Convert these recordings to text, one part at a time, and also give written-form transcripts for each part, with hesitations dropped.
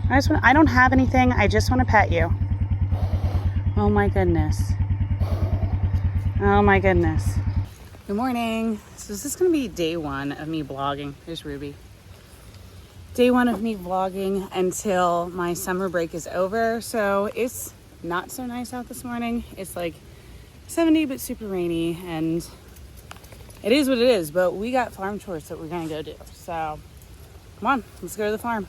I don't have anything. I just want to pet you. Oh my goodness. Oh my goodness. Good morning. So this is going to be day one of me vlogging. There's Ruby. Day one of me vlogging until my summer break is over. So it's not so nice out this morning. It's like 70 but super rainy, and it is what it is. But we got farm chores that we're going to go do. So come on, let's go to the farm.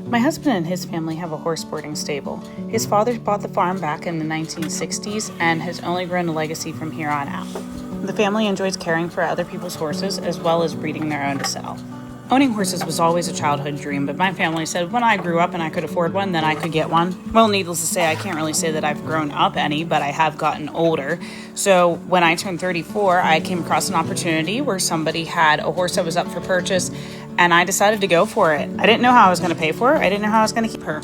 My husband and his family have a horse boarding stable. His father bought the farm back in the 1960s and has only grown a legacy from here on out. The family enjoys caring for other people's horses as well as breeding their own to sell. Owning horses was always a childhood dream, but my family said when I grew up and I could afford one, then I could get one. Well, needless to say, I can't really say that I've grown up any, but I have gotten older. So when I turned 34, I came across an opportunity where somebody had a horse that was up for purchase, and I decided to go for it. I didn't know how I was going to pay for her. I didn't know how I was going to keep her.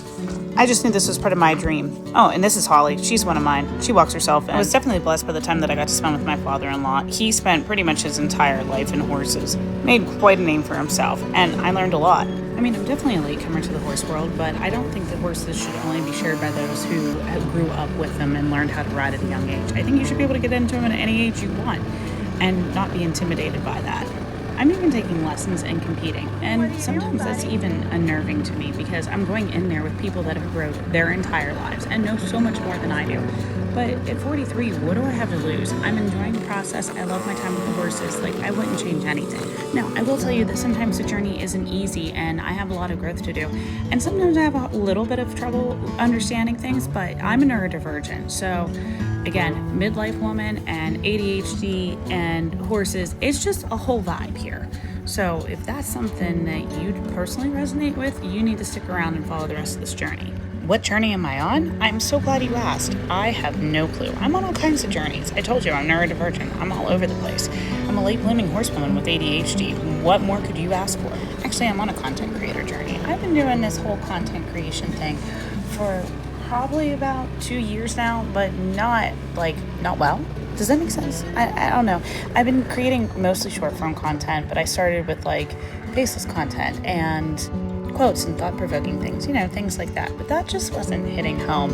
I just knew this was part of my dream. Oh, and this is Holly. She's one of mine. She walks herself. I was definitely blessed by the time that I got to spend with my father-in-law. He spent pretty much his entire life in horses, made quite a name for himself, and I learned a lot. I mean, I'm definitely a latecomer to the horse world, but I don't think that horses should only be shared by those who grew up with them and learned how to ride at a young age. I think you should be able to get into them at any age you want and not be intimidated by that. I'm even taking lessons and competing, and sometimes that's even unnerving to me because I'm going in there with people that have rode their entire lives and know so much more than I do. But at 43, what do I have to lose? I'm enjoying the process. I love my time with the horses. Like, I wouldn't change anything. Now, I will tell you that sometimes the journey isn't easy and I have a lot of growth to do. And sometimes I have a little bit of trouble understanding things, but I'm a neurodivergent. So again, midlife woman and ADHD and horses, it's just a whole vibe here. So if that's something that you personally resonate with, you need to stick around and follow the rest of this journey. What journey am I on? I'm so glad you asked. I have no clue. I'm on all kinds of journeys. I told you I'm neurodivergent. I'm all over the place. I'm a late blooming horsewoman with ADHD. What more could you ask for? Actually, I'm on a content creator journey. I've been doing this whole content creation thing for probably about 2 years now, but not well. Does that make sense? I don't know. I've been creating mostly short form content, but I started with faceless content and quotes and thought-provoking things, things like that. But that just wasn't hitting home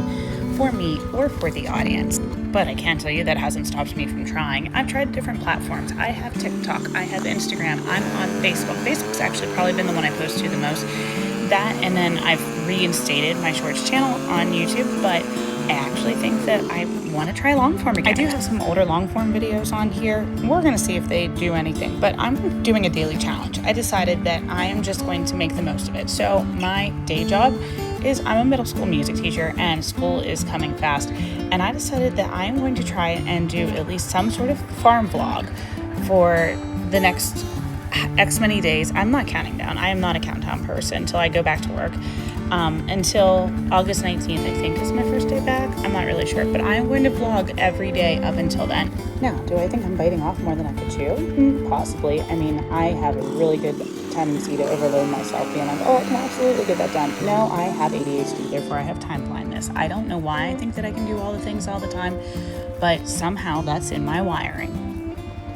for me or for the audience. But I can tell you that hasn't stopped me from trying. I've tried different platforms. I have TikTok, I have Instagram, I'm on Facebook. Facebook's actually probably been the one I post to the most. That, and then I've reinstated my shorts channel on YouTube, but I actually think that I want to try long form again. I do have some older long form videos on here. We're going to see if they do anything, but I'm doing a daily challenge. I decided that I am just going to make the most of it. So my day job is I'm a middle school music teacher and school is coming fast. And I decided that I am going to try and do at least some sort of farm vlog for the next X many days. I'm not counting down. I am not a countdown person until I go back to work. Until August 19th, I think, is my first day back. I'm not really sure, but I am going to vlog every day up until then. Now, do I think I'm biting off more than I could chew? Possibly. I mean, I have a really good tendency to overload myself, being like, oh, I can absolutely get that done. No, I have ADHD, therefore I have time blindness. I don't know why I think that I can do all the things all the time, but somehow that's in my wiring.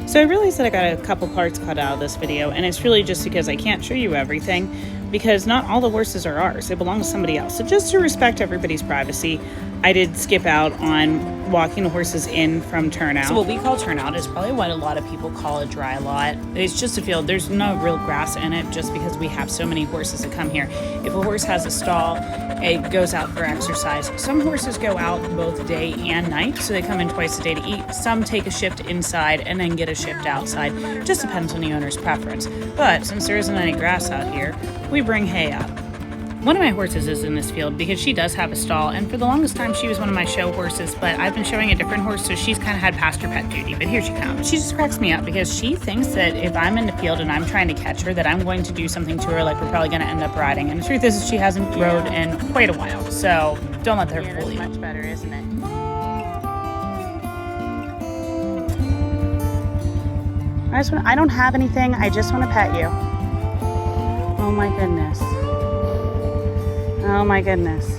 So I realized that I got a couple parts cut out of this video, and it's really just because I can't show you everything, because not all the horses are ours. They belong to somebody else. So just to respect everybody's privacy, I did skip out on walking the horses in from turnout. So what we call turnout is probably what a lot of people call a dry lot. It's just a field. There's no real grass in it just because we have so many horses that come here. If a horse has a stall, it goes out for exercise. Some horses go out both day and night, so they come in twice a day to eat. Some take a shift inside and then get a shift outside. Just depends on the owner's preference. But since there isn't any grass out here, we bring hay up. One of my horses is in this field because she does have a stall, and for the longest time she was one of my show horses, but I've been showing a different horse, so she's kind of had pasture pet duty. But here she comes. She just cracks me up because she thinks that if I'm in the field and I'm trying to catch her, that I'm going to do something to her, like we're probably going to end up riding. And the truth is she hasn't rode in quite a while, so don't let her fool you. Much better, isn't it? I don't have anything. I just want to pet you. Oh my goodness. Oh my goodness.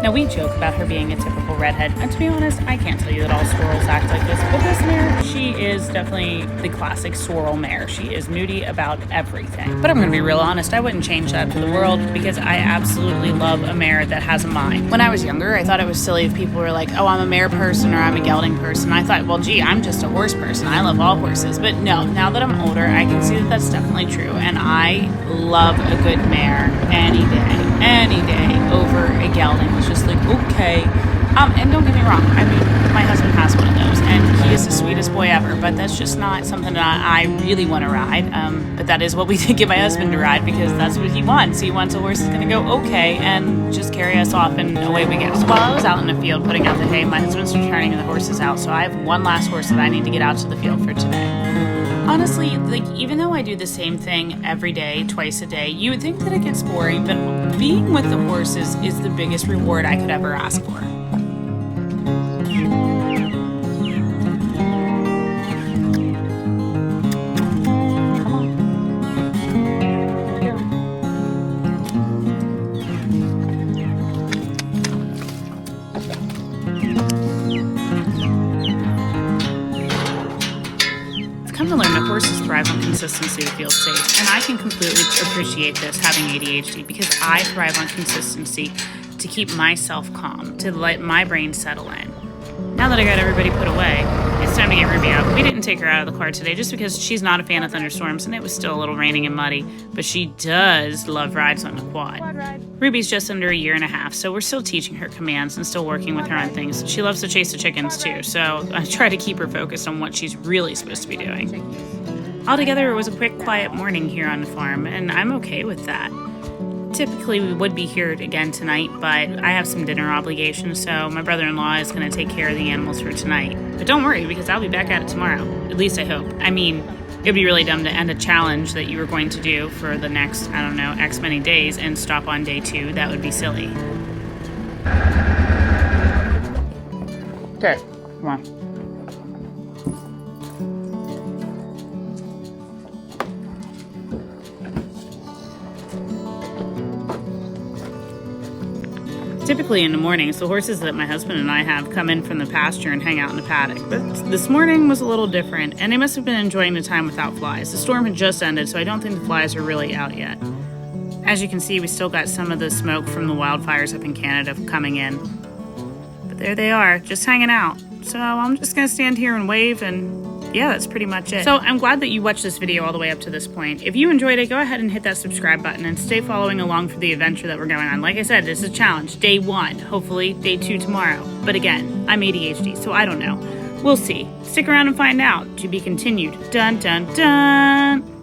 Now we joke about her being a typical redhead. And to be honest, I can't tell you that all sorrels act like this, but this mare, she is definitely the classic sorrel mare. She is moody about everything. But I'm going to be real honest, I wouldn't change that for the world because I absolutely love a mare that has a mind. When I was younger, I thought it was silly if people were like, oh, I'm a mare person or I'm a gelding person. I thought, well, gee, I'm just a horse person. I love all horses. But no, now that I'm older, I can see that that's definitely true. And I love a good mare any day over a gelding. It's just like, okay. And don't get me wrong, I mean, my husband has one of those, and he is the sweetest boy ever, but that's just not something that I really want to ride. But that is what we get my husband to ride because that's what he wants. He wants a horse that's going to go okay and just carry us off, and away we go. So while I was out in the field putting out the hay, my husband's turning the horses out, so I have one last horse that I need to get out to the field for today. Honestly, like, even though I do the same thing every day, twice a day, you would think that it gets boring, but being with the horses is the biggest reward I could ever ask for. Come to learn that horses thrive on consistency to feel safe, and I can completely appreciate this having ADHD because I thrive on consistency to keep myself calm, to let my brain settle in. Now that I got everybody put away, it's time to get Ruby out. We didn't take her out of the car today just because she's not a fan of thunderstorms and it was still a little raining and muddy, but she does love rides on the quad. Ruby's just under 1.5 years, so we're still teaching her commands and still working with her on things. She loves to chase the chickens too, so I try to keep her focused on what she's really supposed to be doing. Altogether, it was a quick, quiet morning here on the farm, and I'm okay with that. Typically, we would be here again tonight, but I have some dinner obligations, so my brother-in-law is going to take care of the animals for tonight. But don't worry, because I'll be back at it tomorrow. At least I hope. I mean, it'd be really dumb to end a challenge that you were going to do for the next, I don't know, X many days and stop on day 2. That would be silly. Okay, come on. Typically in the mornings, the horses that my husband and I have come in from the pasture and hang out in the paddock. But this morning was a little different, and they must have been enjoying the time without flies. The storm had just ended, so I don't think the flies are really out yet. As you can see, we still got some of the smoke from the wildfires up in Canada coming in. But there they are, just hanging out. So I'm just going to stand here and wave, and yeah, that's pretty much it. So I'm glad that you watched this video all the way up to this point. If you enjoyed it, go ahead and hit that subscribe button and stay following along for the adventure that we're going on. Like I said, this is a challenge. Day 1, hopefully day 2 tomorrow. But again, I'm ADHD, so I don't know. We'll see. Stick around and find out. To be continued. Dun, dun, dun.